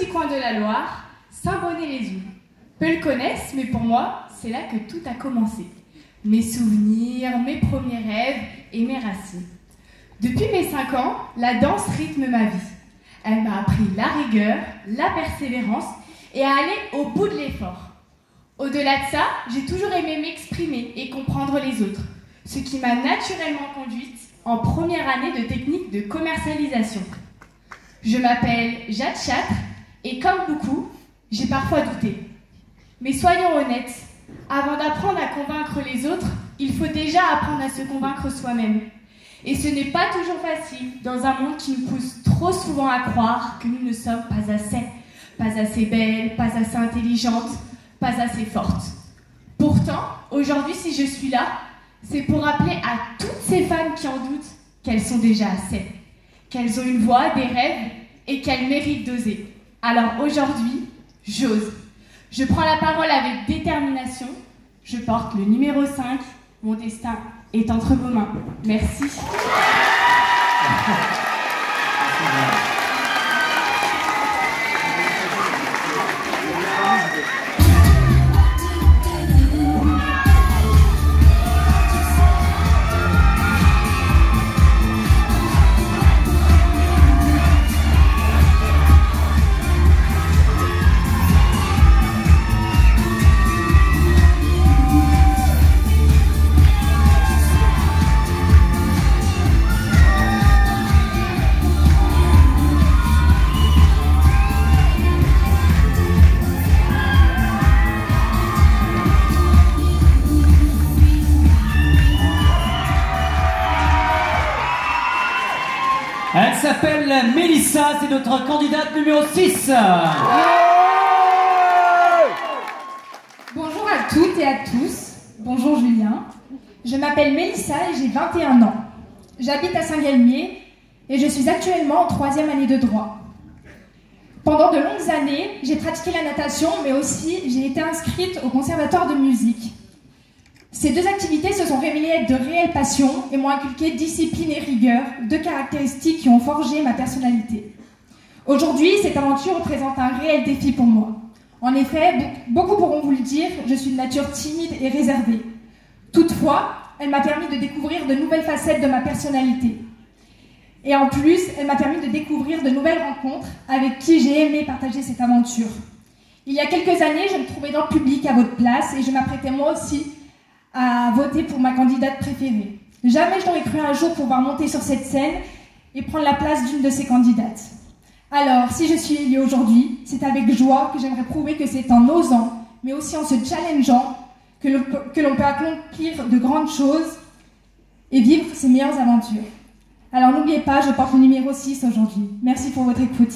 petit coin de la Loire, Saint-Bonnet-les-Oules. Peu le connaissent, mais pour moi, c'est là que tout a commencé. Mes souvenirs, mes premiers rêves et mes racines. Depuis mes 5 ans, la danse rythme ma vie. Elle m'a appris la rigueur, la persévérance et à aller au bout de l'effort. Au-delà de ça, j'ai toujours aimé m'exprimer et comprendre les autres, ce qui m'a naturellement conduite en première année de technique de commercialisation. Je m'appelle Jade Chatre et comme beaucoup, j'ai parfois douté. Mais soyons honnêtes, avant d'apprendre à convaincre les autres, il faut déjà apprendre à se convaincre soi-même. Et ce n'est pas toujours facile dans un monde qui nous pousse trop souvent à croire que nous ne sommes pas assez belles, pas assez intelligentes, pas assez fortes. Pourtant, aujourd'hui, si je suis là, c'est pour rappeler à toutes ces femmes qui en doutent qu'elles sont déjà assez, qu'elles ont une voix, des rêves et qu'elles méritent d'oser. Alors aujourd'hui, j'ose. Je prends la parole avec détermination. Je porte le numéro 5. Mon destin est entre vos mains. Merci. Elle s'appelle Mélissa, c'est notre candidate numéro 6. Bonjour à toutes et à tous. Bonjour Julien. Je m'appelle Mélissa et j'ai 21 ans. J'habite à Saint-Galmier et je suis actuellement en 3e année de droit. Pendant de longues années, j'ai pratiqué la natation, mais aussi j'ai été inscrite au conservatoire de musique. Ces 2 activités se sont révélées être de réelles passions et m'ont inculqué discipline et rigueur, 2 caractéristiques qui ont forgé ma personnalité. Aujourd'hui, cette aventure représente un réel défi pour moi. En effet, beaucoup pourront vous le dire, je suis de nature timide et réservée. Toutefois, elle m'a permis de découvrir de nouvelles facettes de ma personnalité. Et en plus, elle m'a permis de découvrir de nouvelles rencontres avec qui j'ai aimé partager cette aventure. Il y a quelques années, je me trouvais dans le public à votre place et je m'apprêtais moi aussi à voter pour ma candidate préférée. Jamais je n'aurais cru un jour pouvoir monter sur cette scène et prendre la place d'une de ces candidates. Alors, si je suis élue aujourd'hui, c'est avec joie que j'aimerais prouver que c'est en osant, mais aussi en se challengeant, que l'on peut accomplir de grandes choses et vivre ses meilleures aventures. Alors n'oubliez pas, je porte le numéro 6 aujourd'hui. Merci pour votre écoute.